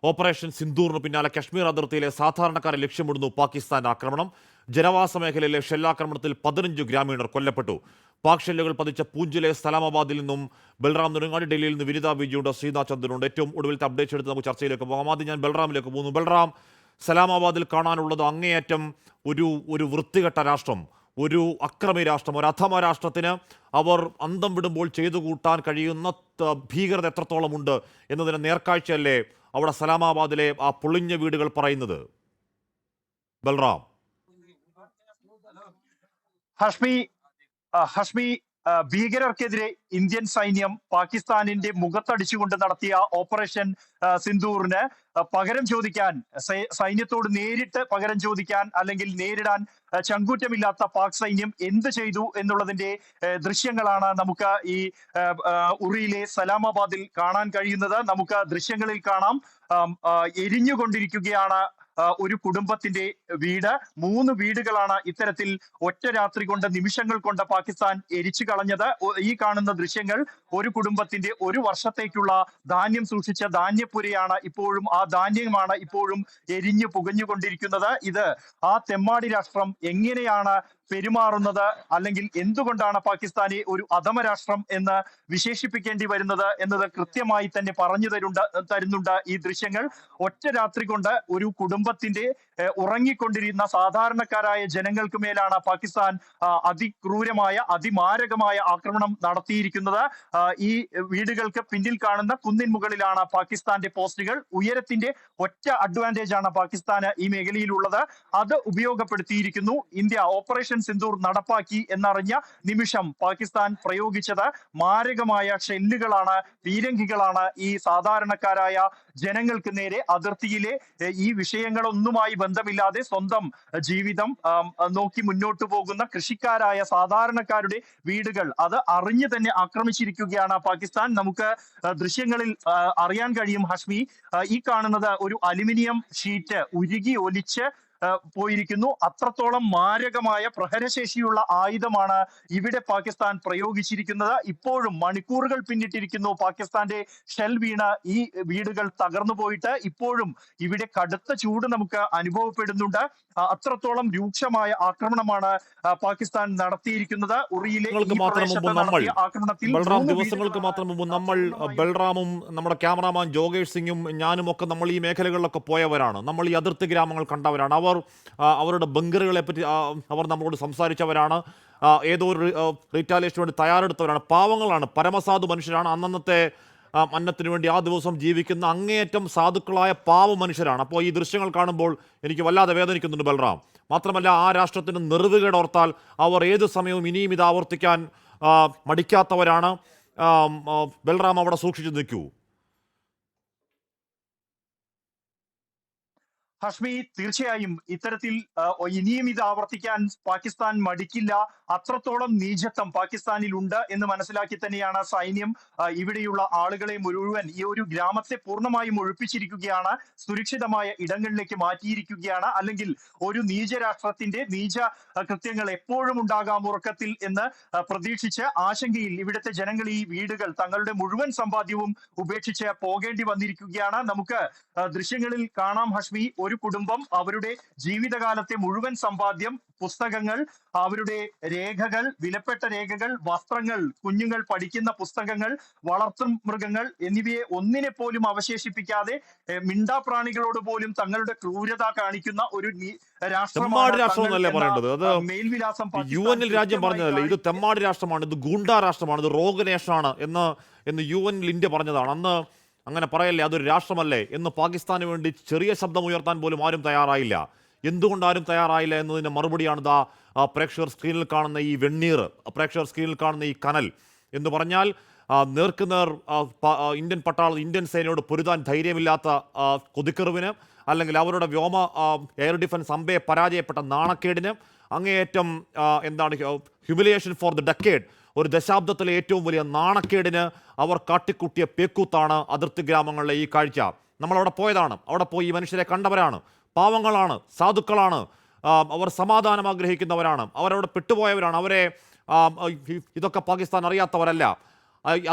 Operation സിന്ദൂറിന് പിന്നാലെ കശ്മീർ അതിർത്തിയിലെ സാധാരണക്കാരെ ലക്ഷ്യമിടുന്നു പാകിസ്ഥാന്റെ ആക്രമണം. ജനവാസ മേഖലയിലെ ഷെല്ലാക്രമണത്തിൽ 15 ഗ്രാമീണർ കൊല്ലപ്പെട്ടു. പാക് ഷെല്ലുകൾ പതിച്ച പൂഞ്ചിലെ സലാമാബാദിൽ നിന്നും ബൽറാം നെടുങ്ങാടി, ഡൽഹിയിൽ നിന്ന് വിനിത വിജയുണ്ട്, ശ്രീനാഥ് ചന്ദ്രനുണ്ട്. ഏറ്റവും ഒടുവിലത്തെ അപ്ഡേറ്റ്സ് എടുത്ത് നമുക്ക് ചർച്ചയിലേക്ക് പോകാം. ആദ്യം ഞാൻ ബൽറാമിലേക്ക് പോകുന്നു. ബൽറാം, സലാമാബാദിൽ കാണാനുള്ളത് അങ്ങേയറ്റം ഒരു വൃത്തികെട്ട രാഷ്ട്രം, ഒരു അക്രമി രാഷ്ട്രം, ഒരു അധമ രാഷ്ട്രത്തിന് അവർ അന്തം വിടുമ്പോൾ ചെയ്തു കൂട്ടാൻ കഴിയുന്ന ഭീകരത എത്രത്തോളമുണ്ട് എന്നതിന് നേർക്കാഴ്ചയല്ലേ അവിടെ സലാമാബാദിലെ ആ പൊളിഞ്ഞ വീടുകൾ പറയുന്നത്? ബൽറാം. ഹഷ്മി ഹഷ്മി ഭീകരർക്കെതിരെ ഇന്ത്യൻ സൈന്യം പാകിസ്ഥാനിന്റെ മുഖത്തടിച്ചുകൊണ്ട് നടത്തിയ ഓപ്പറേഷൻ സിന്ദൂറിന് പകരം ചോദിക്കാൻ, സൈന്യത്തോട് നേരിട്ട് പകരം ചോദിക്കാൻ അല്ലെങ്കിൽ നേരിടാൻ ചങ്കൂറ്റമില്ലാത്ത പാക് സൈന്യം എന്ത് ചെയ്തു എന്നുള്ളതിന്റെ ദൃശ്യങ്ങളാണ് നമുക്ക് ഈ ഉറിയിലെ സലാമാബാദിൽ കാണാൻ കഴിയുന്നത്. നമുക്ക് ദൃശ്യങ്ങളിൽ കാണാം, എരിഞ്ഞുകൊണ്ടിരിക്കുകയാണ് ഒരു കുടുംബത്തിന്റെ വീട്. 3 വീടുകളാണ് ഇത്തരത്തിൽ ഒറ്റ രാത്രി കൊണ്ട്, നിമിഷങ്ങൾ കൊണ്ട് പാകിസ്ഥാൻ എരിച്ചു കളഞ്ഞത്. ഈ കാണുന്ന ദൃശ്യങ്ങൾ ഒരു കുടുംബത്തിന്റെ 1 വർഷത്തേക്കുള്ള ധാന്യം സൂക്ഷിച്ച ധാന്യപ്പുരയാണ്. ഇപ്പോഴും ആ ധാന്യമാണ് ഇപ്പോഴും എരിഞ്ഞു പുകഞ്ഞുകൊണ്ടിരിക്കുന്നത്. ഇത് ആ തെമ്മാടി രാഷ്ട്രം എങ്ങനെയാണ് പെരുമാറുന്നത്, അല്ലെങ്കിൽ എന്തുകൊണ്ടാണ് പാകിസ്ഥാനെ ഒരു അധമ രാഷ്ട്രം എന്ന് വിശേഷിപ്പിക്കേണ്ടി വരുന്നത് എന്നത് കൃത്യമായി തന്നെ പറഞ്ഞു തരുന്നുണ്ട് ഈ ദൃശ്യങ്ങൾ. ഒറ്റ രാത്രി കൊണ്ട് ഒരു കുടുംബത്തിന്റെ ഉറങ്ങിക്കൊണ്ടിരുന്ന സാധാരണക്കാരായ ജനങ്ങൾക്ക് മേലാണ് പാകിസ്ഥാൻ അതിക്രൂരമായ, അതിമാരകമായ ആക്രമണം നടത്തിയിരിക്കുന്നത്. ഈ വീടുകൾക്ക് പിന്നിൽ കാണുന്ന കുന്നിൻ മുകളിലാണ് പാകിസ്ഥാന്റെ പോസ്റ്റുകൾ. ഉയരത്തിന്റെ ഒറ്റ അഡ്വാൻറ്റേജ് ആണ് പാകിസ്ഥാന് ഈ മേഖലയിലുള്ളത്. അത് ഉപയോഗപ്പെടുത്തിയിരിക്കുന്നു ഇന്ത്യ. ഓപ്പറേഷൻ സിന്ദൂർ നടപ്പാക്കി എന്നറിഞ്ഞ നിമിഷം പാകിസ്ഥാൻ പ്രയോഗിച്ചത് മാരകമായ ഷെല്ലുകളാണ്, പീരങ്കികളാണ് ഈ സാധാരണക്കാരായ ജനങ്ങൾക്ക് നേരെ. അതിർത്തിയിലെ ഈ വിഷയങ്ങളൊന്നുമായി ബന്ധമില്ലാതെ സ്വന്തം ജീവിതം നോക്കി മുന്നോട്ടു പോകുന്ന കൃഷിക്കാരായ സാധാരണക്കാരുടെ വീടുകൾ അത് അറിഞ്ഞു തന്നെ ആക്രമിച്ചിരിക്കുകയാണ് പാകിസ്ഥാൻ. നമുക്ക് ദൃശ്യങ്ങളിൽ അറിയാൻ കഴിയും ഹഷ്മി, ഈ കാണുന്നത് ഒരു അലുമിനിയം ഷീറ്റ് ഉരുകി ഒലിച്ച് പോയിരിക്കുന്നു. അത്രത്തോളം മാരകമായ പ്രഹരശേഷിയുള്ള ആയുധമാണ് ഇവിടെ പാകിസ്ഥാൻ പ്രയോഗിച്ചിരിക്കുന്നത്. ഇപ്പോഴും മണിക്കൂറുകൾ പിന്നിട്ടിരിക്കുന്നു പാകിസ്ഥാന്റെ ഷെൽ വീണ് ഈ വീടുകൾ തകർന്നു പോയിട്ട്. ഇപ്പോഴും ഇവിടെ കടുത്ത ചൂട് നമുക്ക് അനുഭവപ്പെടുന്നുണ്ട്. അത്രത്തോളം രൂക്ഷമായ ആക്രമണമാണ് പാകിസ്ഥാൻ നടത്തിയിരിക്കുന്നത്. ഉറിയിലെ ആക്രമണത്തിൽ ദിവസങ്ങൾക്ക് മാത്രം മുമ്പ് നമ്മൾ, ബൽറാമും നമ്മുടെ ക്യാമറാമാൻ ജോഗേഷ് സിംഗും ഞാനും ഒക്കെ നമ്മൾ ഈ മേഖലകളിലൊക്കെ പോയവരാണ്. നമ്മൾ ഈ അതിർത്തി ഗ്രാമങ്ങൾ കണ്ടവരാണ്. അവരുടെ ബങ്കറുകളെ പറ്റി അവർ നമ്മളോട് സംസാരിച്ചവരാണ്. ഏതോ ഒരു റിറ്റാലിയേഷന് വേണ്ടി തയ്യാറെടുത്തവരാണ്. പാവങ്ങളാണ്, പരമസാധു മനുഷ്യരാണ്. അന്നത്തെ അന്നത്തിന് വേണ്ടി ആ ദിവസം ജീവിക്കുന്ന അങ്ങേയറ്റം സാധുക്കളായ പാവ മനുഷ്യരാണ്. അപ്പോൾ ഈ ദൃശ്യങ്ങൾ കാണുമ്പോൾ എനിക്ക് വല്ലാതെ വേദനിക്കുന്നുണ്ട് ബൽറാം. മാത്രമല്ല, ആ രാഷ്ട്രത്തിന് നെറിവുകേടോർത്താൽ അവർ ഏത് സമയവും ഇനിയും ഇത് ആവർത്തിക്കാൻ മടിക്കാത്തവരാണ്. ബൽറാം അവിടെ സൂക്ഷിച്ചു നിൽക്കൂ. ഹഷ്മി, തീർച്ചയായും ഇത്തരത്തിൽ ഇനിയും ഇത് ആവർത്തിക്കാൻ പാകിസ്ഥാൻ മടിക്കില്ല. അത്രത്തോളം നീചത്വം പാകിസ്ഥാനിൽ ഉണ്ട് എന്ന് മനസ്സിലാക്കി തന്നെയാണ് സൈന്യം ഇവിടെയുള്ള ആളുകളെ മുഴുവൻ, ഈ ഒരു ഗ്രാമത്തെ പൂർണ്ണമായും ഒഴിപ്പിച്ചിരിക്കുകയാണ്. സുരക്ഷിതമായ ഇടങ്ങളിലേക്ക് മാറ്റിയിരിക്കുകയാണ്. അല്ലെങ്കിൽ ഒരു നീചരാഷ്ട്രത്തിന്റെ നീച കൃത്യങ്ങൾ എപ്പോഴും ഉണ്ടാകാം ഉറക്കത്തിൽ എന്ന് പ്രതീക്ഷിച്ച് ആശങ്കയിൽ ഇവിടുത്തെ ജനങ്ങൾ ഈ വീടുകൾ, തങ്ങളുടെ മുഴുവൻ സമ്പാദ്യവും ഉപേക്ഷിച്ച് പോകേണ്ടി വന്നിരിക്കുകയാണ്. നമുക്ക് ദൃശ്യങ്ങളിൽ കാണാം ഹഷ്മി, ഒരു കുടുംബം അവരുടെ ജീവിതകാലത്തെ മുഴുവൻ സമ്പാദ്യം, പുസ്തകങ്ങൾ, അവരുടെ രേഖകൾ, വിലപ്പെട്ട രേഖകൾ, വസ്ത്രങ്ങൾ, കുഞ്ഞുങ്ങൾ പഠിക്കുന്ന പുസ്തകങ്ങൾ, വളർത്തു മൃഗങ്ങൾ എന്നിവയെ ഒന്നിനെ പോലും അവശേഷിപ്പിക്കാതെ മിണ്ടാപ്രാണികളോട് പോലും തങ്ങളുടെ ക്രൂരത കാണിക്കുന്ന ഒരു രാഷ്ട്രമാണ് പറയേണ്ടത്. അത് മേൽവിലാസം UN രാജ്യം പറഞ്ഞതല്ലേ, ഇത് തെമ്മാടി രാഷ്ട്രമാണ്, ഇത് ഗൂണ്ടാ രാഷ്ട്രമാണ്, ഇത് റോഗ് നേഷനാണ് എന്ന് UN ഇന്ത്യ പറഞ്ഞതാണ്. അന്ന് അങ്ങനെ പറയല്ലേ, അതൊരു രാഷ്ട്രമല്ലേ എന്ന് പാകിസ്ഥാന് വേണ്ടി ചെറിയ ശബ്ദം ഉയർത്താൻ പോലും ആരും തയ്യാറായില്ല. എന്തുകൊണ്ട് ആരും തയ്യാറായില്ല എന്നതിൻ്റെ മറുപടിയാണ് പ്രേക്ഷകർ സ്ക്രീനിൽ കാണുന്ന ഈ വെണ്ണീർ, പ്രേക്ഷകർ സ്ക്രീനിൽ കാണുന്ന ഈ കനൽ. എന്ന് പറഞ്ഞാൽ നേർക്കുനേർ ഇന്ത്യൻ ഇന്ത്യൻ സേനയോട് പൊരുതാൻ ധൈര്യമില്ലാത്ത കൊതിക്കെറിവിന്, അല്ലെങ്കിൽ അവരുടെ വ്യോമ എയർ ഡിഫൻസ് അമ്പയെ പരാജയപ്പെട്ട നാണക്കേടിന്, അങ്ങേയറ്റം ഹ്യൂമിലിയേഷൻ ഫോർ ദ ഡെക്കേഡ്, ഒരു ദശാബ്ദത്തിലെ ഏറ്റവും വലിയ നാണക്കേടിന് അവർ കാട്ടിക്കുട്ടിയ പേക്കൂത്താണ് അതിർത്തി ഗ്രാമങ്ങളിലെ ഈ കാഴ്ച. നമ്മളവിടെ പോയതാണ്, അവിടെ പോയി ഈ മനുഷ്യരെ കണ്ടവരാണ്. പാവങ്ങളാണ്, സാധുക്കളാണ്, അവർ സമാധാനം ആഗ്രഹിക്കുന്നവരാണ്, അവരവിടെ പെട്ടുപോയവരാണ്. അവരെ ഇതൊക്കെ പാകിസ്ഥാൻ അറിയാത്തവരല്ല.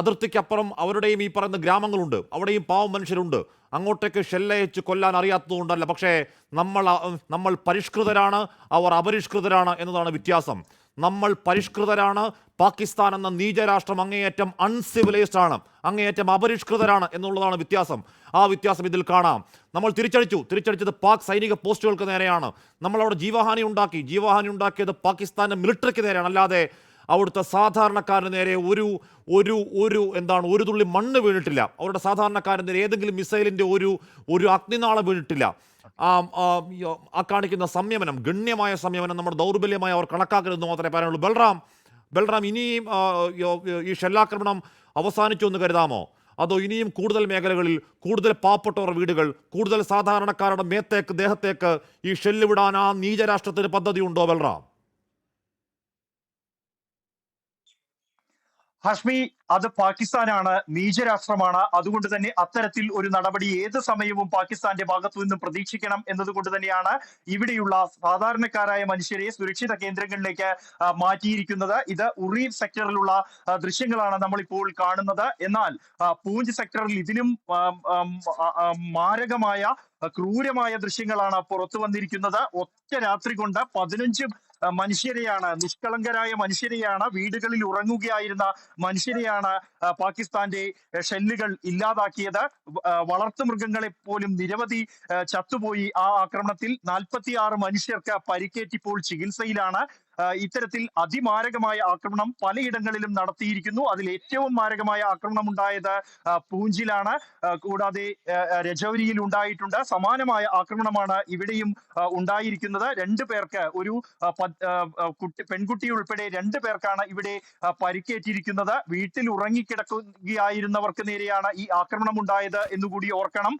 അതിർത്തിക്കപ്പുറം അവരുടെയും ഈ പറയുന്ന ഗ്രാമങ്ങളുണ്ട്, അവിടെയും പാവം മനുഷ്യരുണ്ട്. അങ്ങോട്ടേക്ക് ഷെല്ലയച്ച് കൊല്ലാൻ അറിയാത്തതുകൊണ്ടല്ല. പക്ഷേ നമ്മൾ പരിഷ്കൃതരാണ്, അവർ അപരിഷ്കൃതരാണ് എന്നതാണ് വ്യത്യാസം. നമ്മൾ പരിഷ്കൃതരാണ്, പാകിസ്ഥാൻ എന്ന നീചരാഷ്ട്രം അങ്ങേയറ്റം അൺസിവിലൈസ്ഡ് ആണ്, അങ്ങേയറ്റം അപരിഷ്കൃതരാണ് എന്നുള്ളതാണ് വ്യത്യാസം. ആ വ്യത്യാസം ഇതിൽ കാണാം. നമ്മൾ തിരിച്ചടിച്ചത് പാക് സൈനിക പോസ്റ്റുകൾക്ക് നേരെയാണ്. നമ്മളവിടെ ജീവഹാനി ഉണ്ടാക്കിയത് പാകിസ്ഥാന്റെ മിലിറ്ററിക്ക് നേരെയാണ്, അല്ലാതെ അവിടുത്തെ സാധാരണക്കാരന് നേരെ ഒരു തുള്ളി മണ്ണ് വീണിട്ടില്ല. അവരുടെ സാധാരണക്കാരന് നേരെ ഏതെങ്കിലും മിസൈലിന്റെ ഒരു അഗ്നിനാളം വീണിട്ടില്ല. ആ കാണിക്കുന്ന സംയമനം, ഗണ്യമായ സംയമനം, നമ്മുടെ ദൗർബല്യമായി അവർ കണക്കാക്കരുതെന്ന് മാത്രമേ പറയാനുള്ളൂ. ബൽറാം ഇനിയും ഈ ഷെല്ലാക്രമണം അവസാനിച്ചു എന്ന് കരുതാമോ? അതോ ഇനിയും കൂടുതൽ മേഖലകളിൽ കൂടുതൽ പാവപ്പെട്ടവർ വീടുകൾ, കൂടുതൽ സാധാരണക്കാരുടെ ദേഹത്തേക്ക് ഈ ഷെല്ല് വിടാൻ ആ നീചരാഷ്ട്രത്തിന് പദ്ധതിയുണ്ടോ ബൽറാം? ഹഷ്മി, അത് പാകിസ്ഥാനാണ്, നീചരാഷ്ട്രമാണ്. അതുകൊണ്ട് തന്നെ അത്തരത്തിൽ ഒരു നടപടി ഏത് സമയവും പാകിസ്ഥാന്റെ ഭാഗത്തു നിന്നും പ്രതീക്ഷിക്കണം എന്നതുകൊണ്ട് തന്നെയാണ് ഇവിടെയുള്ള സാധാരണക്കാരായ മനുഷ്യരെ സുരക്ഷിത കേന്ദ്രങ്ങളിലേക്ക് മാറ്റിയിരിക്കുന്നത്. ഇത് ഉറി സെക്ടറിലുള്ള ദൃശ്യങ്ങളാണ് നമ്മളിപ്പോൾ കാണുന്നത്. എന്നാൽ പൂഞ്ച് സെക്ടറിൽ ഇതിലും മാരകമായ ക്രൂരമായ ദൃശ്യങ്ങളാണ് പുറത്തു വന്നിരിക്കുന്നത്. ഒറ്റ രാത്രി കൊണ്ട് 15 മനുഷ്യരെയാണ്, നിഷ്കളങ്കരായ മനുഷ്യരെയാണ്, വീടുകളിൽ ഉറങ്ങുകയായിരുന്ന മനുഷ്യരെയാണ് പാകിസ്ഥാന്റെ ഷെല്ലുകൾ ഇല്ലാതാക്കിയത്. വളർത്തു മൃഗങ്ങളെ പോലും നിരവധി ചത്തുപോയി ആ ആക്രമണത്തിൽ. 46 മനുഷ്യർക്ക് പരിക്കേറ്റിപ്പോൾ ചികിത്സയിലാണ്. ഇത്തരത്തിൽ അതിമാരകമായ ആക്രമണം പലയിടങ്ങളിലും നടത്തിയിരിക്കുന്നു. അതിൽ ഏറ്റവും മാരകമായ ആക്രമണം ഉണ്ടായത് പൂഞ്ചിലാണ്. കൂടാതെ രജൌരിയിൽ ഉണ്ടായിട്ടുണ്ട്. സമാനമായ ആക്രമണമാണ് ഇവിടെയും ഉണ്ടായിരിക്കുന്നത്. 2 പേർക്ക്, ഒരു പെൺകുട്ടി ഉൾപ്പെടെ 2 പേർക്കാണ് ഇവിടെ പരിക്കേറ്റിരിക്കുന്നത്. വീട്ടിൽ ഉറങ്ങിക്കിടക്കുകയായിരുന്നവർക്ക് നേരെയാണ് ഈ ആക്രമണം ഉണ്ടായത് എന്നുകൂടി ഓർക്കണം.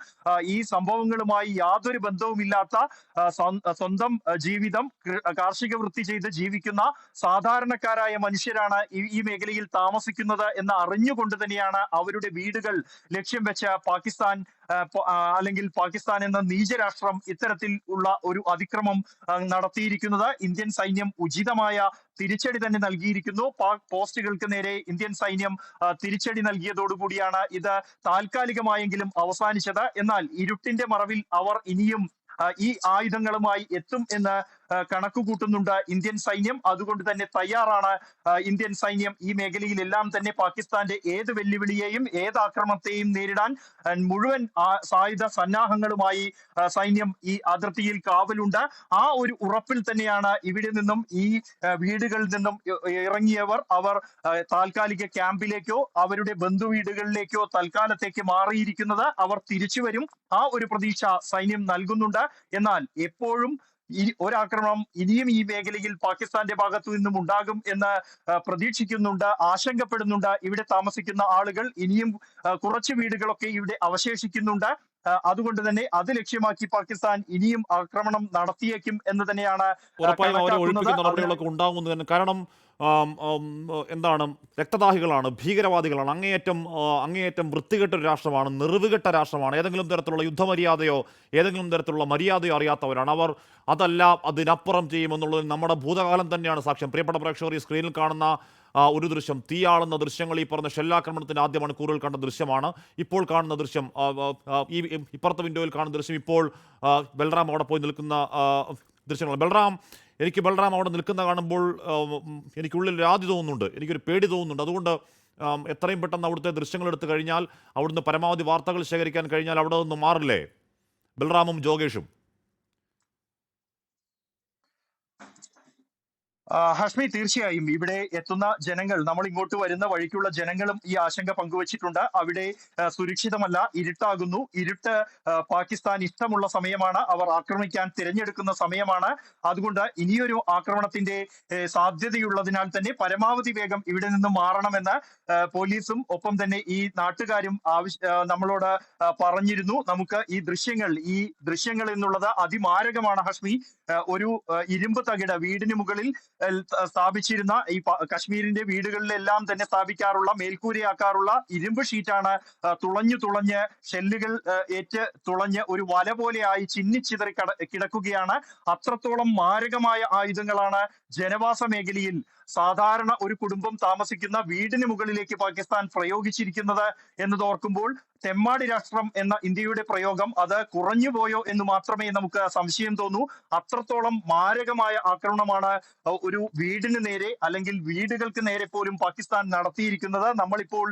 ഈ സംഭവങ്ങളുമായി യാതൊരു ബന്ധവുമില്ലാത്ത സ്വന്തം ജീവിതം, കാർഷിക വൃത്തി ചെയ്ത് ജീവിക്കുന്ന സാധാരണക്കാരായ മനുഷ്യരാണ് ഈ മേഖലയിൽ താമസിക്കുന്നത് എന്ന് അറിഞ്ഞുകൊണ്ട് തന്നെയാണ് അവരുടെ വീടുകൾ ലക്ഷ്യം വെച്ച് പാകിസ്ഥാൻ അല്ലെങ്കിൽ പാകിസ്ഥാൻ എന്ന നീചരാഷ്ട്രം ഇത്തരത്തിൽ ഉള്ള ഒരു അതിക്രമം നടത്തിയിരിക്കുന്നത്. ഇന്ത്യൻ സൈന്യം ഉചിതമായ തിരിച്ചടി തന്നെ നൽകിയിരിക്കുന്നു. പാക് പോസ്റ്റുകൾക്ക് നേരെ ഇന്ത്യൻ സൈന്യം തിരിച്ചടി നൽകിയതോടുകൂടിയാണ് ഇത് താൽക്കാലികമായെങ്കിലും അവസാനിച്ചത്. എന്നാൽ ഇരുട്ടിന്റെ മറവിൽ അവർ ഇനിയും ഈ ആയുധങ്ങളുമായി എത്തും എന്ന് കണക്കുകൂട്ടുന്നുണ്ട് ഇന്ത്യൻ സൈന്യം. അതുകൊണ്ട് തന്നെ തയ്യാറാണ് ഇന്ത്യൻ സൈന്യം. ഈ മേഖലയിലെല്ലാം തന്നെ പാകിസ്ഥാന്റെ ഏത് വെല്ലുവിളിയെയും ഏത് ആക്രമണത്തെയും നേരിടാൻ മുഴുവൻ സായുധ സന്നാഹങ്ങളുമായി സൈന്യം ഈ അതിർത്തിയിൽ കാവലുണ്ട്. ആ ഒരു ഉറപ്പിൽ തന്നെയാണ് ഇവിടെ നിന്നും ഈ വീടുകളിൽ നിന്നും ഇറങ്ങിയവർ. അവർ താൽക്കാലിക ക്യാമ്പിലേക്കോ അവരുടെ ബന്ധുവീടുകളിലേക്കോ തൽക്കാലത്തേക്ക് മാറിയിരിക്കുന്നത്. അവർ തിരിച്ചു വരും, ആ ഒരു പ്രതീക്ഷ സൈന്യം നൽകുന്നുണ്ട്. എന്നാൽ എപ്പോഴും ഒരാക്രമണം ഇനിയും ഈ മേഖലയിൽ പാകിസ്ഥാന്റെ ഭാഗത്തു നിന്നും ഉണ്ടാകും എന്ന് പ്രതീക്ഷിക്കുന്നുണ്ട്, ആശങ്കപ്പെടുന്നുണ്ട് ഇവിടെ താമസിക്കുന്ന ആളുകൾ. ഇനിയും കുറച്ച് വീടുകളൊക്കെ ഇവിടെ അവശേഷിക്കുന്നുണ്ട്. അതുകൊണ്ട് തന്നെ അത് ലക്ഷ്യമാക്കി പാകിസ്ഥാൻ ഇനിയും ആക്രമണം നടത്തിയേക്കും എന്ന് തന്നെയാണ് നടപടികളൊക്കെ ഉണ്ടാകുന്നത്. കാരണം എന്താണ്, രക്തദാഹികളാണ്, ഭീകരവാദികളാണ്, അങ്ങേയറ്റം വൃത്തികെട്ടൊരു രാഷ്ട്രമാണ്, നെറിവുകെട്ട രാഷ്ട്രമാണ്. ഏതെങ്കിലും തരത്തിലുള്ള യുദ്ധമര്യാദയോ ഏതെങ്കിലും തരത്തിലുള്ള മര്യാദയോ അറിയാത്തവരാണ് അവർ. അതല്ല, അതിനപ്പുറം ചെയ്യുമെന്നുള്ളത് നമ്മുടെ ഭൂതകാലം തന്നെയാണ് സാക്ഷ്യം. പ്രിയപ്പെട്ട പ്രേക്ഷകർ, ഈ സ്ക്രീനിൽ കാണുന്ന ഒരു ദൃശ്യം, തീയാളുന്ന ദൃശ്യങ്ങൾ ഈ പറഞ്ഞ ഷെല്ലാക്രമണത്തിന്റെ ആദ്യ മണിക്കൂറിൽ കണ്ട ദൃശ്യമാണ്. ഇപ്പോൾ കാണുന്ന ദൃശ്യം, ഈ ഇപ്പുറത്തെ വിൻഡോയിൽ കാണുന്ന ദൃശ്യം, ഇപ്പോൾ ബൽറാം അവിടെ പോയി നിൽക്കുന്ന ദൃശ്യങ്ങൾ. എനിക്ക് ബൽറാം അവിടെ നിൽക്കുന്ന കാണുമ്പോൾ എനിക്കുള്ളിൽ ഒരു ആദ്യ തോന്നുന്നുണ്ട്, എനിക്കൊരു പേടി തോന്നുന്നുണ്ട്. അതുകൊണ്ട് എത്രയും പെട്ടെന്ന് അവിടുത്തെ ദൃശ്യങ്ങൾ എടുത്തു കഴിഞ്ഞാൽ, അവിടുന്ന് പരമാവധി വാർത്തകൾ ശേഖരിക്കാൻ കഴിഞ്ഞാൽ അവിടെ നിന്ന് മാറില്ലേ ബൽറാമും ജോഗേഷും? ഹഷ്മി, തീർച്ചയായും ഇവിടെ എത്തുന്ന ജനങ്ങൾ, നമ്മൾ ഇങ്ങോട്ട് വരുന്ന വഴിക്കുള്ള ജനങ്ങളും ഈ ആശങ്ക പങ്കുവച്ചിട്ടുണ്ട്. അവിടെ സുരക്ഷിതമല്ല, ഇരുട്ടാകുന്നു. ഇരുട്ട് പാകിസ്ഥാൻ ഇഷ്ടമുള്ള സമയമാണ്, അവർ ആക്രമിക്കാൻ തിരഞ്ഞെടുക്കുന്ന സമയമാണ്. അതുകൊണ്ട് ഇനിയൊരു ആക്രമണത്തിന്റെ സാധ്യതയുള്ളതിനാൽ തന്നെ പരമാവധി വേഗം ഇവിടെ നിന്ന് മാറണമെന്ന് പോലീസും ഒപ്പം തന്നെ ഈ നാട്ടുകാരും നമ്മളോട് പറഞ്ഞിരുന്നു. നമുക്ക് ഈ ദൃശ്യങ്ങൾ എന്നുള്ളത് അതിമാരകമാണ് ഹഷ്മി. ഒരു ഇരുമ്പ് തകിട് വീടിന് മുകളിൽ സ്ഥാപിച്ചിരുന്ന, ഈ കശ്മീരിന്റെ വീടുകളിലെല്ലാം തന്നെ സ്ഥാപിക്കാറുള്ള, മേൽക്കൂരയാക്കാറുള്ള ഇരുമ്പ് ഷീറ്റാണ് തുളഞ്ഞ് ഷെല്ലുകൾ ഏറ്റ് തുളഞ്ഞ് ഒരു വല പോലെയായി ചിന്നിച്ചിതറി കിടക്കുകയാണ്. അത്രത്തോളം മാരകമായ ആയുധങ്ങളാണ് ജനവാസ മേഖലയിൽ സാധാരണ ഒരു കുടുംബം താമസിക്കുന്ന വീടിന് മുകളിലേക്ക് പാകിസ്ഥാൻ പ്രയോഗിച്ചിരിക്കുന്നത് എന്നത് ഓർക്കുമ്പോൾ തെമ്മാടി രാഷ്ട്രം എന്ന ഇന്ത്യയുടെ പ്രയോഗം അത് കുറഞ്ഞുപോയോ എന്ന് മാത്രമേ നമുക്ക് സംശയം തോന്നൂ. അത്രത്തോളം മാരകമായ ആക്രമണമാണ് ഒരു വീടിന് നേരെ അല്ലെങ്കിൽ വീടുകൾക്ക് നേരെ പോലും പാകിസ്ഥാൻ നടത്തിയിരിക്കുന്നത്. നമ്മളിപ്പോൾ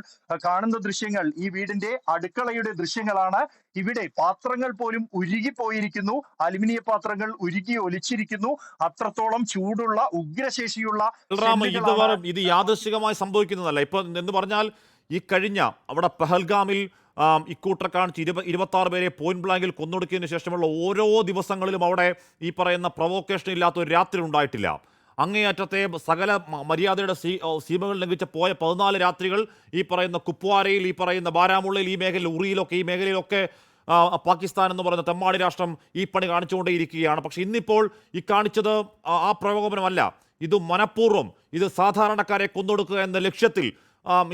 കാണുന്ന ദൃശ്യങ്ങൾ ഈ വീടിന്റെ അടുക്കളയുടെ ദൃശ്യങ്ങളാണ്. ഇവിടെ പാത്രങ്ങൾ പോലും ഉരുകിപ്പോയിരിക്കുന്നു, അലുമിനിയ പാത്രങ്ങൾ ഉരുകി ഒലിച്ചിരിക്കുന്നു. അത്രത്തോളം ചൂടുള്ള ഉഗ്രശേഷിയുള്ള ഇത് യാദൃശികമായി സംഭവിക്കുന്നതല്ല. ഇപ്പൊ എന്ന് പറഞ്ഞാൽ ഈ കഴിഞ്ഞ അവിടെ പെഹൽഗാമിൽ ഇക്കൂട്ടർ കാണിച്ച് 26 പേരെ പോയിന്റ് ബ്ലാങ്കിൽ കൊന്നൊടുക്കിയതിനു ശേഷമുള്ള ഓരോ ദിവസങ്ങളിലും അവിടെ ഈ പറയുന്ന പ്രൊവോക്കേഷൻ ഇല്ലാത്ത ഒരു രാത്രി ഉണ്ടായിട്ടില്ല. അങ്ങേയറ്റത്തെ സകല മര്യാദയുടെ സീമകൾ ലംഘിച്ച് പോയ 14 രാത്രികൾ ഈ പറയുന്ന കുപ്വാരയിൽ, ഈ പറയുന്ന ബാരാമുള്ളയിൽ, ഈ മേഖലയിൽ, ഉറിയിലൊക്കെ, ഈ മേഖലയിലൊക്കെ പാകിസ്ഥാൻ എന്ന് പറയുന്ന തെമ്മാടി രാഷ്ട്രം ഈ പണി കാണിച്ചുകൊണ്ടേയിരിക്കുകയാണ്. പക്ഷെ ഇന്നിപ്പോൾ ഈ കാണിച്ചത് ആ പ്രകോപനമല്ല, ഇത് മനഃപൂർവ്വം, ഇത് സാധാരണക്കാരെ കൊന്നൊടുക്കുക എന്ന ലക്ഷ്യത്തിൽ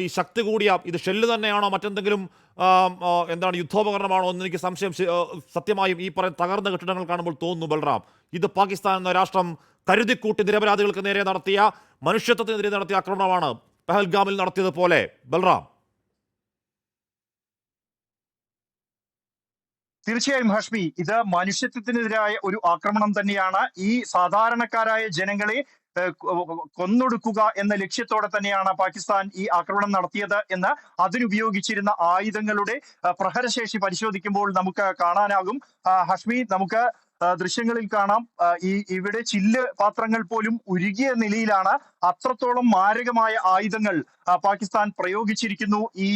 ഈ ശക്തി കൂടിയ ഇത് ഷെല്ല് തന്നെയാണോ മറ്റെന്തെങ്കിലും എന്താണ് യുദ്ധോപകരണമാണോ എന്ന് എനിക്ക് സംശയം സത്യമായും ഈ പറയുന്ന തകർന്ന കെട്ടിടങ്ങൾ കാണുമ്പോൾ തോന്നുന്നു ബൽറാം. ഇത് പാകിസ്ഥാൻ എന്ന രാഷ്ട്രം കരുതിക്കൂട്ടി നിരപരാധികൾക്ക് നേരെ നടത്തിയ, മനുഷ്യത്വത്തിനെതിരെ നടത്തിയ ആക്രമണമാണ് പെഹൽഗാമിൽ നടത്തിയത് പോലെ. ബൽറാം, തീർച്ചയായും ഹാഷ്മി, ഇത് മനുഷ്യത്വത്തിനെതിരായ ഒരു ആക്രമണം തന്നെയാണ്. ഈ സാധാരണക്കാരായ ജനങ്ങളെ കൊന്നൊടുക്കുക എന്ന ലക്ഷ്യത്തോടെ തന്നെയാണ് പാകിസ്ഥാൻ ഈ ആക്രമണം നടത്തിയത് എന്ന് അതിനുപയോഗിച്ചിരുന്ന ആയുധങ്ങളുടെ പ്രഹരശേഷി പരിശോധിക്കുമ്പോൾ നമുക്ക് കാണാനാകും. ഹാഷ്മി, നമുക്ക് ദൃശ്യങ്ങളിൽ കാണാം, ഇവിടെ ചില്ല് പാത്രങ്ങൾ പോലും ഉരുകിയ നിലയിലാണ്. അത്രത്തോളം മാരകമായ ആയുധങ്ങൾ പാകിസ്ഥാൻ പ്രയോഗിച്ചിരിക്കുന്നു ഈ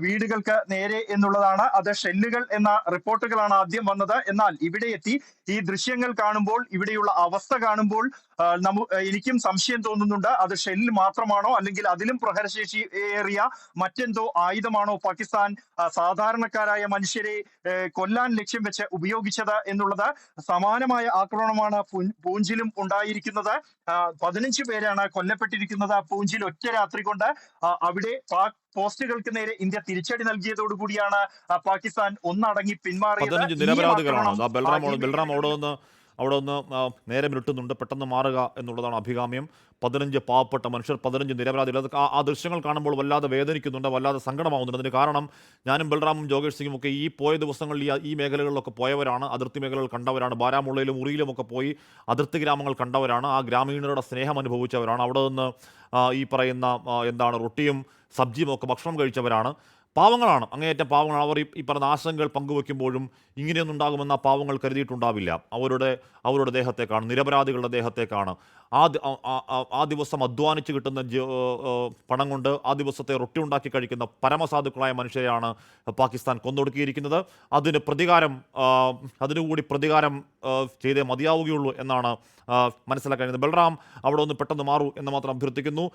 വീടുകൾക്ക് നേരെ എന്നുള്ളതാണ്. അത് ഷെല്ലുകൾ എന്ന റിപ്പോർട്ടുകളാണ് ആദ്യം വന്നത്. എന്നാൽ ഇവിടെ എത്തി ഈ ദൃശ്യങ്ങൾ കാണുമ്പോൾ, ഇവിടെയുള്ള അവസ്ഥ കാണുമ്പോൾ എനിക്കും സംശയം തോന്നുന്നുണ്ട്. അത് ഷെല്ല് മാത്രമാണോ അല്ലെങ്കിൽ അതിലും പ്രഹരശേഷി ഏറിയ മറ്റെന്തോ ആയുധമാണോ പാകിസ്ഥാൻ സാധാരണക്കാരായ മനുഷ്യരെ കൊല്ലാൻ ലക്ഷ്യം വെച്ച് ഉപയോഗിച്ചത് എന്നുള്ളത്. സമാനമായ ആക്രമണമാണ് പൂഞ്ചിലും ഉണ്ടായിരിക്കുന്നത്. 15 പേരാണ് കൊല്ലപ്പെട്ടിരിക്കുന്നത് പൂഞ്ചിൽ ഒറ്റ രാത്രി കൊണ്ട്. അവിടെ പാക് പോസ്റ്റുകൾക്ക് നേരെ ഇന്ത്യ തിരിച്ചടി നൽകിയതോടുകൂടിയാണ് പാകിസ്ഥാൻ ഒന്നടങ്ങി പിന്മാറിയത്. അവിടെ ഒന്ന് നേരെ മിരുട്ടുന്നുണ്ട്, പെട്ടെന്ന് മാറുക എന്നുള്ളതാണ് അഭികാമ്യം. 15 പാവപ്പെട്ട മനുഷ്യർ, 15 നിരപരാധികൾ. അത് ആ ദൃശ്യങ്ങൾ കാണുമ്പോൾ വല്ലാതെ വേദനിക്കുന്നുണ്ട്, വല്ലാതെ സങ്കടമാവുന്നുണ്ട്. അതിന് കാരണം ഞാനും ബൽറാമും ജോഗേഷ് സിംഗും ഒക്കെ ഈ പോയ ദിവസങ്ങളിൽ ഈ മേഖലകളിലൊക്കെ പോയവരാണ്, അതിർത്തി മേഖലകൾ കണ്ടവരാണ്. ബാരാമുള്ളയിലും ഉറിയിലും ഒക്കെ പോയി അതിർത്തി ഗ്രാമങ്ങൾ കണ്ടവരാണ്. ആ ഗ്രാമീണരുടെ സ്നേഹം അനുഭവിച്ചവരാണ്. അവിടെ നിന്ന് ഈ പറയുന്ന റൊട്ടിയും സബ്ജിയും ഒക്കെ ഭക്ഷണം കഴിച്ചവരാണ്. പാവങ്ങളാണ്, അങ്ങേയറ്റം പാവങ്ങളാണ്. അവർ ഈ പറഞ്ഞ ആശങ്കകൾ പങ്കുവെക്കുമ്പോഴും ഇങ്ങനെയൊന്നും ഉണ്ടാകുമെന്ന് ആ പാവങ്ങൾ കരുതിയിട്ടുണ്ടാവില്ല. അവരുടെ ദേഹത്തേക്കാണ്, നിരപരാധികളുടെ ദേഹത്തേക്കാണ്. ആ ദിവസം അധ്വാനിച്ച് കിട്ടുന്ന പണം കൊണ്ട് ആ ദിവസത്തെ റൊട്ടി ഉണ്ടാക്കി കഴിക്കുന്ന പരമസാധുക്കളായ മനുഷ്യരെയാണ് പാകിസ്ഥാൻ കൊന്നൊടുക്കിയിരിക്കുന്നത്. അതിനുകൂടി പ്രതികാരം ചെയ്തേ മതിയാവുകയുള്ളൂ എന്നാണ് മനസ്സിലാക്കാൻ. ബൽറാം, അവിടെ ഒന്ന് പെട്ടെന്ന് മാറൂ എന്ന് മാത്രം അഭ്യർത്ഥിക്കുന്നു.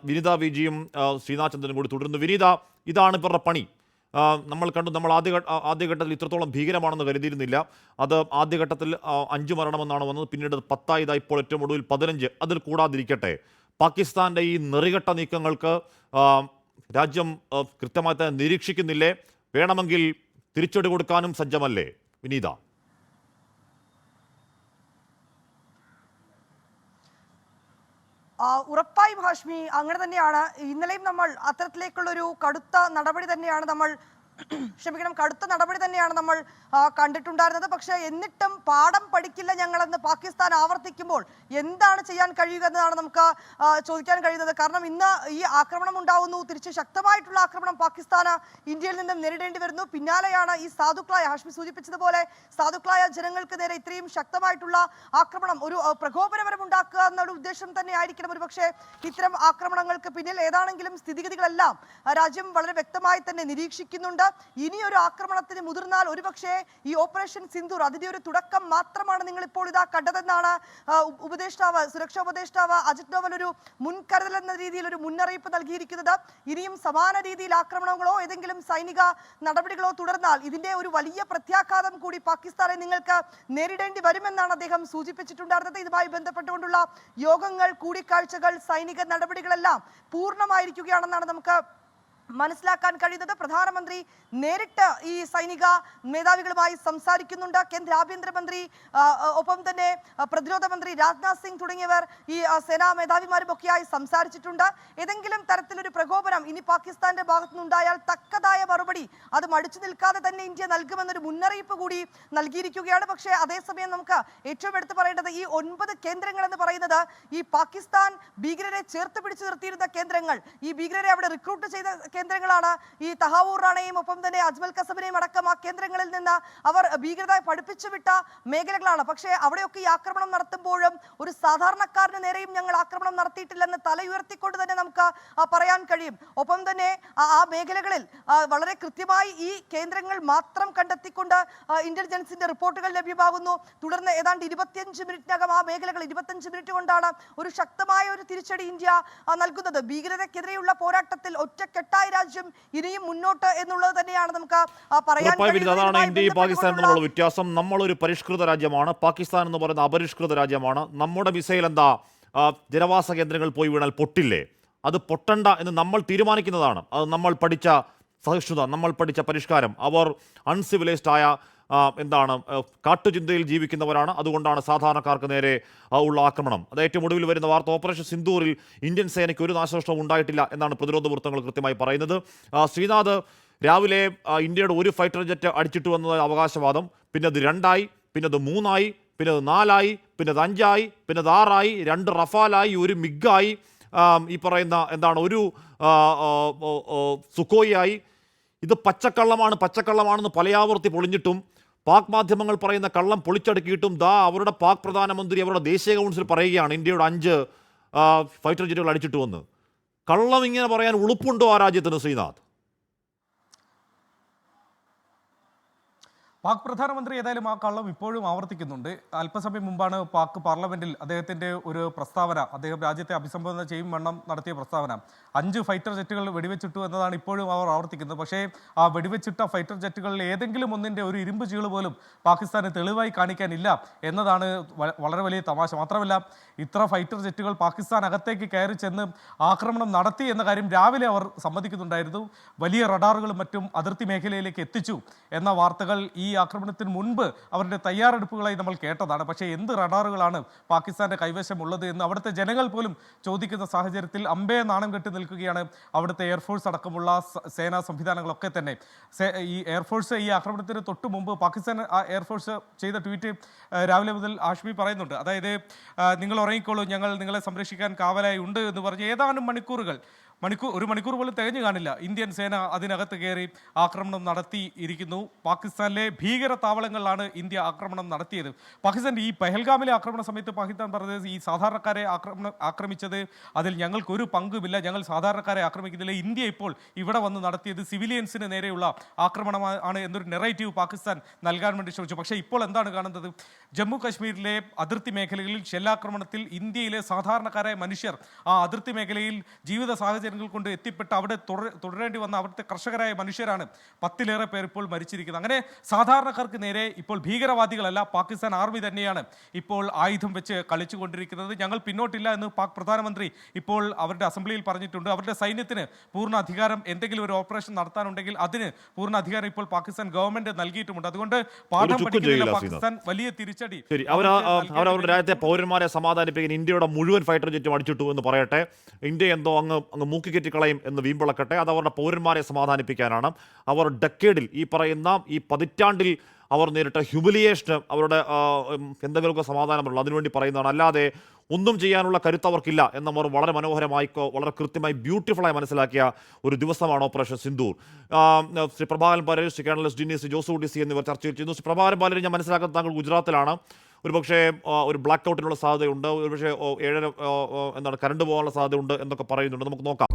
വിനീത വിജിയും ശ്രീനാഥ് ചന്ദ്രനും കൂടി തുടരുന്നു. വിനീത, ഇതാണ് ഇവരുടെ പണി. നമ്മൾ ആദ്യഘട്ടത്തിൽ ഇത്രത്തോളം ഭീകരമാണെന്ന് കരുതിയിരുന്നില്ല. അത് ആദ്യഘട്ടത്തിൽ 5 മരണമെന്നാണ് വന്നത്, പിന്നീട് 10 ഇപ്പോൾ ഏറ്റവും ഒടുവിൽ 15. അതിൽ കൂടാതിരിക്കട്ടെ, പാകിസ്ഥാൻ്റെ ഈ നെറികെട്ട നീക്കങ്ങൾക്ക് രാജ്യം കൃത്യമായി തന്നെ നിരീക്ഷിക്കുന്നില്ലേ? വേണമെങ്കിൽ തിരിച്ചടി കൊടുക്കാനും സജ്ജമല്ലേ വിനീത? ഉറപ്പായും ഹാഷ്മി, അങ്ങനെ തന്നെയാണ്. ഇന്നലെയും നമ്മൾ അത്തരത്തിലേക്കുള്ളൊരു കടുത്ത നടപടി തന്നെയാണ് നമ്മൾ കണ്ടിട്ടുണ്ടായിരുന്നത്. പക്ഷേ എന്നിട്ടും പാഠം പഠിക്കില്ല ഞങ്ങളെന്ന് പാകിസ്ഥാൻ ആവർത്തിക്കുമ്പോൾ എന്താണ് ചെയ്യാൻ കഴിയുക എന്നതാണ് നമുക്ക് ചോദിക്കാൻ കഴിയുന്നത്. കാരണം ഇന്ന് ഈ ആക്രമണം ഉണ്ടാവുന്നു, തിരിച്ച് ശക്തമായിട്ടുള്ള ആക്രമണം പാകിസ്ഥാന് ഇന്ത്യയിൽ നിന്നും നേരിടേണ്ടി വരുന്നു. പിന്നാലെയാണ് ഈ സാധുക്കളായ, ഹാഷ്മി സൂചിപ്പിച്ചതുപോലെ, സാധുക്കളായ ജനങ്ങൾക്ക് നേരെ ഇത്രയും ശക്തമായിട്ടുള്ള ആക്രമണം, ഒരു പ്രകോപനപരം ഉണ്ടാക്കുക എന്നൊരു ഉദ്ദേശം തന്നെ ആയിരിക്കണം ഒരു പക്ഷേ ഇത്തരം ആക്രമണങ്ങൾക്ക് പിന്നിൽ. ഏതാണെങ്കിലും സ്ഥിതിഗതികളെല്ലാം രാജ്യം വളരെ വ്യക്തമായി തന്നെ നിരീക്ഷിക്കുന്നുണ്ട്. ഇനിയൊരു ആക്രമണത്തിന് മുതിർന്നാൽ ഒരുപക്ഷെ ഈ ഓപ്പറേഷൻ സിന്ദൂർ അതിന്റെ ഒരു തുടക്കം മാത്രമാണ് നിങ്ങൾ ഇപ്പോൾ ഇതാ കണ്ടതെന്നാണ് സുരക്ഷാ ഉപദേഷ്ടാവ് അജിത് ഡോവൽ ഒരു മുൻകരുതൽ എന്ന രീതിയിൽ ഒരു മുന്നറിയിപ്പ് നൽകിയിരിക്കുന്നത്. ഇനിയും സമാന രീതിയിൽ ആക്രമണങ്ങളോ ഏതെങ്കിലും സൈനിക നടപടികളോ തുടർന്നാൽ ഇതിന്റെ ഒരു വലിയ പ്രത്യാഘാതം കൂടി പാകിസ്ഥാനെ നിങ്ങൾക്ക് നേരിടേണ്ടി വരുമെന്നാണ് അദ്ദേഹം സൂചിപ്പിച്ചിട്ടുണ്ടായിരുന്നത്. ഇതുമായി ബന്ധപ്പെട്ടുകൊണ്ടുള്ള യോഗങ്ങൾ, കൂടിക്കാഴ്ചകൾ, സൈനിക നടപടികളെല്ലാം പൂർണ്ണമായിരിക്കുകയാണെന്നാണ് നമുക്ക് മനസ്സിലാക്കാൻ കഴിയുന്നത്. പ്രധാനമന്ത്രി നേരിട്ട് ഈ സൈനിക മേധാവികളുമായി സംസാരിക്കുന്നുണ്ട്. കേന്ദ്ര ആഭ്യന്തരമന്ത്രി ഒപ്പം തന്നെ പ്രതിരോധ മന്ത്രി രാജ്നാഥ് സിംഗ് തുടങ്ങിയവർ ഈ സേനാ മേധാവിമാരുമൊക്കെയായി സംസാരിച്ചിട്ടുണ്ട്. ഏതെങ്കിലും തരത്തിലൊരു പ്രകോപനം ഇനി പാകിസ്ഥാന്റെ ഭാഗത്തുനിന്നുണ്ടായാൽ തക്കതായ മറുപടി അത് മടിച്ചു നിൽക്കാതെ തന്നെ ഇന്ത്യ നൽകുമെന്നൊരു മുന്നറിയിപ്പ് കൂടി നൽകിയിരിക്കുകയാണ്. പക്ഷേ അതേസമയം നമുക്ക് ഏറ്റവും എടുത്തു പറയേണ്ടത് ഈ 9 കേന്ദ്രങ്ങൾ എന്ന് പറയുന്നത് ഈ പാകിസ്ഥാൻ ഭീകരരെ ചേർത്ത് പിടിച്ചു നിർത്തിയിരുന്ന കേന്ദ്രങ്ങൾ, ഈ ഭീകരരെ അവിടെ റിക്രൂട്ട് ചെയ്ത കേന്ദ്രങ്ങളാണ്. ഈ തഹാവൂർ റാണയും ഒപ്പം തന്നെ അജ്മൽ കസബിനെയും അടക്കം ആ കേന്ദ്രങ്ങളിൽ നിന്ന് അവർ ഭീകരത പഠിപ്പിച്ചു വിട്ട മേഖലകളാണ്. പക്ഷേ അവിടെയൊക്കെ ഈ ആക്രമണം നടത്തുമ്പോഴും ഒരു സാധാരണക്കാരന് നേരെയും ഞങ്ങൾ ആക്രമണം നടത്തിയിട്ടില്ലെന്ന് തല ഉയർത്തിക്കൊണ്ട് തന്നെ നമുക്ക് പറയാൻ കഴിയും. ഒപ്പം തന്നെ ആ മേഖലകളിൽ വളരെ കൃത്യമായി ഈ കേന്ദ്രങ്ങൾ മാത്രം കണ്ടെത്തിക്കൊണ്ട് ഇന്റലിജൻസിന്റെ റിപ്പോർട്ടുകൾ ലഭ്യമാകുന്നു. തുടർന്ന് ഏതാണ്ട് 25 മിനിറ്റിനകം ആ മേഖലകൾ 25 മിനിറ്റ് കൊണ്ടാണ് ഒരു ശക്തമായ ഒരു തിരിച്ചടി ഇന്ത്യ നൽകുന്നത്. ഭീകരതയ്ക്കെതിരെയുള്ള പോരാട്ടത്തിൽ ഒറ്റക്കെട്ടായി രാജ്യം ഇനിയും മുന്നോട്ട് എന്നുള്ളത് തന്നെയാണ് നമുക്ക് പറയാൻ കഴിയുന്നത്. അതാണ് ഇന്ത്യയും പാകിസ്ഥാനും തമ്മിലുള്ള വ്യത്യാസം. നമ്മളൊരു പരിഷ്കൃത രാജ്യമാണ്, പാകിസ്ഥാൻ എന്ന് പറയുന്ന അപരിഷ്കൃത രാജ്യമാണ്. നമ്മുടെ മിസൈൽ എന്താ ജനവാസ കേന്ദ്രങ്ങൾ പോയി വീണാൽ പൊട്ടില്ലേ? അത് പൊട്ടണ്ട എന്ന് നമ്മൾ തീരുമാനിക്കുന്നതാണ്. അത് നമ്മൾ പഠിച്ച സഹിഷ്ണുത, നമ്മൾ പഠിച്ച പരിഷ്കാരം. അവർ അൺസിവിലൈസ്ഡ് ആയ കാട്ടുചിന്തയിൽ ജീവിക്കുന്നവരാണ്. അതുകൊണ്ടാണ് സാധാരണക്കാർക്ക് നേരെ ഉള്ള ആക്രമണം. അത് ഏറ്റവും ഒടുവിൽ വരുന്ന വാർത്ത, ഓപ്പറേഷൻ സിന്ദൂറിൽ ഇന്ത്യൻ സേനയ്ക്ക് ഒരു നാശനഷ്ടവും ഉണ്ടായിട്ടില്ല എന്നാണ് പ്രതിരോധ വൃത്തങ്ങൾ കൃത്യമായി പറയുന്നത്. ശ്രീനാഥ്, രാവിലെ ഇന്ത്യയുടെ ഒരു ഫൈറ്റർ ജെറ്റ് അടിച്ചിട്ട് വന്നത് അവകാശവാദം, പിന്നെ അത് 2ആയി, പിന്നെ അത് 3ആയി, പിന്നെ അത് 4ആയി, പിന്നെ അത് 5ആയി, പിന്നെ അത് 6ആയി, 2 റഫാലായി, ഒരു മിഗായി, ഈ പറയുന്ന ഒരു സുഖോയിയായി. ഇത് പച്ചക്കള്ളമാണെന്ന് പലയാവർത്തി പൊളിഞ്ഞിട്ടും പാക് മാധ്യമങ്ങൾ പറയുന്ന കള്ളം പൊളിച്ചടുക്കിയിട്ടും അവരുടെ പാക് പ്രധാനമന്ത്രി അവരുടെ ദേശീയ കൗൺസിൽ പറയുകയാണ് ഇന്ത്യയുടെ 5 ഫൈറ്റർ ജെറ്റുകൾ അടിച്ചിട്ട് വന്ന്. കള്ളം ഇങ്ങനെ പറയാൻ ഉളുപ്പുണ്ടോ ആ രാജ്യത്തിന്, ശ്രീനാഥ്? പാക് പ്രധാനമന്ത്രി ഏതായാലും ആ കള്ളം ഇപ്പോഴും ആവർത്തിക്കുന്നുണ്ട്. അല്പസമയം മുമ്പാണ് പാക് പാർലമെന്റിൽ അദ്ദേഹത്തിന്റെ ഒരു പ്രസ്താവന, അദ്ദേഹം രാജ്യത്തെ അഭിസംബോധന ചെയ്യും വണ്ണം നടത്തിയ പ്രസ്താവന, 5 ഫൈറ്റർ ജെറ്റുകൾ വെടിവെച്ചിട്ടു എന്നതാണ് ഇപ്പോഴും അവർ ആവർത്തിക്കുന്നത്. പക്ഷേ ആ വെടിവെച്ചിട്ട ഫൈറ്റർ ജെറ്റുകളിൽ ഏതെങ്കിലും ഒന്നിന്റെ ഒരു ഇരുമ്പ് ചീള് പോലും പാകിസ്ഥാന് തെളിവായി കാണിക്കാനില്ല എന്നതാണ് വളരെ വലിയ തമാശ. മാത്രമല്ല, ഇത്ര ഫൈറ്റർ ജെറ്റുകൾ പാകിസ്ഥാൻ അകത്തേക്ക് കയറി ചെന്ന് ആക്രമണം നടത്തി എന്ന കാര്യം രാവിലെ അവർ സമ്മതിക്കുന്നുണ്ടായിരുന്നു. വലിയ റഡാറുകളും മറ്റും അതിർത്തി മേഖലയിലേക്ക് എത്തിച്ചു എന്ന വാർത്തകൾ ഈ ആക്രമണത്തിന് മുൻപ് അവരുടെ തയ്യാറെടുപ്പുകളായി നമ്മൾ കേട്ടതാണ്. പക്ഷേ എന്ത് റഡാറുകളാണ് പാകിസ്ഥാന്റെ കൈവശമുള്ളത് എന്ന് അവിടുത്തെ ജനങ്ങൾ പോലും ചോദിക്കുന്ന സാഹചര്യത്തിൽ അമ്പേ നാണം കെട്ടി നിൽക്കുകയാണ് അവിടുത്തെ എയർഫോഴ്സ് അടക്കമുള്ള സേനാ സംവിധാനങ്ങളൊക്കെ തന്നെ. ഈ എയർഫോഴ്സ് ഈ ആക്രമണത്തിന് തൊട്ട് മുമ്പ് പാകിസ്ഥാൻ എയർഫോഴ്സ് ചെയ്ത ട്വീറ്റ് രാവിലെ മുതൽ ആഷ്മി പറയുന്നുണ്ട്. അതായത്, നിങ്ങൾ ഉറങ്ങിക്കോളൂ, ഞങ്ങൾ നിങ്ങളെ സംരക്ഷിക്കാൻ കാവലായി ഉണ്ട് എന്ന് പറഞ്ഞ് ഏതാനും ഒരു മണിക്കൂർ പോലും തികഞ്ഞു കാണില്ല, ഇന്ത്യൻ സേന അതിനകത്ത് കയറി ആക്രമണം നടത്തിയിരിക്കുന്നു. പാകിസ്ഥാനിലെ ഭീകര താവളങ്ങളിലാണ് ഇന്ത്യ ആക്രമണം നടത്തിയത്. പാകിസ്ഥാൻ ഈ പെഹൽഗാമിലെ ആക്രമണ സമയത്ത് പാകിസ്ഥാൻ പറഞ്ഞത് ഈ സാധാരണക്കാരെ ആക്രമിച്ചത് അതിൽ ഞങ്ങൾക്കൊരു പങ്കുമില്ല, ഞങ്ങൾ സാധാരണക്കാരെ ആക്രമിക്കുന്നില്ല, ഇന്ത്യ ഇപ്പോൾ ഇവിടെ വന്ന് നടത്തിയത് സിവിലിയൻസിന് നേരെയുള്ള ആക്രമണമാണ് എന്നൊരു നെറേറ്റീവ് പാകിസ്ഥാൻ നൽകാൻ വേണ്ടി ശ്രമിച്ചു. പക്ഷേ ഇപ്പോൾ എന്താണ് കാണുന്നത്? ജമ്മു കാശ്മീരിലെ അതിർത്തി മേഖലകളിൽ ഷെല്ലാക്രമണത്തിൽ ഇന്ത്യയിലെ സാധാരണക്കാരായ മനുഷ്യർ ആ അതിർത്തി മേഖലയിൽ ജീവിത സാഹചര്യങ്ങൾ കൊണ്ട് എത്തിപ്പെട്ട് അവിടെ തുടരേണ്ടി വന്ന അവിടുത്തെ കർഷകരായ മനുഷ്യരാണ് 10ലേറെ പേർ ഇപ്പോൾ മരിച്ചിരിക്കുന്നത്. അങ്ങനെ സാധാരണക്കാർക്ക് നേരെ ഇപ്പോൾ ഭീകരവാദികളല്ല, പാകിസ്ഥാൻ ആർമി തന്നെയാണ് ഇപ്പോൾ ആയുധം വെച്ച് കളിച്ചുകൊണ്ടിരിക്കുന്നത്. ഞങ്ങൾ പിന്നോട്ടില്ല എന്ന് പാക് പ്രധാനമന്ത്രി ഇപ്പോൾ അവരുടെ അസംബ്ലിയിൽ പറഞ്ഞിട്ടുണ്ട്. അവരുടെ സൈന്യത്തിന് പൂർണ്ണ അധികാരം, എന്തെങ്കിലും ഒരു ഓപ്പറേഷൻ നടത്താനുണ്ടെങ്കിൽ അതിന് പൂർണ്ണ അധികാരം ഇപ്പോൾ പാകിസ്ഥാൻ ഗവൺമെന്റ് നൽകിയിട്ടുമുണ്ട്. അതുകൊണ്ട് പാഠം പഠിക്കുന്നില്ല പാകിസ്ഥാൻ, വലിയ തിരിച്ചടി. അവരവരുടെ രാജ്യത്തെ പൗരന്മാരെ സമാധാനിപ്പിക്കാൻ ഇന്ത്യയുടെ മുഴുവൻ ഫൈറ്റർ ജെറ്റും അടിച്ചിട്ടു എന്ന് പറയട്ടെ, ഇന്ത്യ എന്തോ അങ്ങ് മൂക്കിക്കെറ്റിക്കളയും എന്ന് വീമ്പിളക്കട്ടെ. അത് അവരുടെ പൗരന്മാരെ സമാധാനിപ്പിക്കാനാണ്. അവർ ഡക്കേഡിൽ, ഈ പതിറ്റാണ്ടിൽ അവർ നേരിട്ട ഹ്യൂമിലിയേഷന് അവരുടെ എന്തെങ്കിലുമൊക്കെ സമാധാനമുള്ളൂ അതിനുവേണ്ടി പറയുന്നതാണ്. അല്ലാതെ ഒന്നും ചെയ്യാനുള്ള കരുത്ത് അവർക്കില്ല എന്നവർ വളരെ മനോഹരമായി, വളരെ കൃത്യമായി, ബ്യൂട്ടിഫുള്ളായി മനസ്സിലാക്കിയ ഒരു ദിവസമാണ് ഓപ്പറേഷൻ സിന്ദൂർ. ശ്രീ പ്രഭാകരൻ പാലേരി, ശ്രീ കേണലിസ്റ്റ് ജിന്നി, ശ്രീ ജോസു ഡിസി എന്നിവർ ചർച്ചയിൽ ചെയ്യുന്നു. ശ്രീ പ്രഭാകരൻ പാലേരി, ഞാൻ മനസ്സിലാക്കുന്നത് താങ്കൾ ഗുജറാത്തിലാണ്. ഒരുപക്ഷെ ഒരു ബ്ലാക്ക് ഔട്ടിനുള്ള സാധ്യതയുണ്ട്, ഒരുപക്ഷെ 7 കറണ്ട് പോകാനുള്ള സാധ്യതയുണ്ട് എന്നൊക്കെ പറയുന്നുണ്ട്. നമുക്ക് നോക്കാം.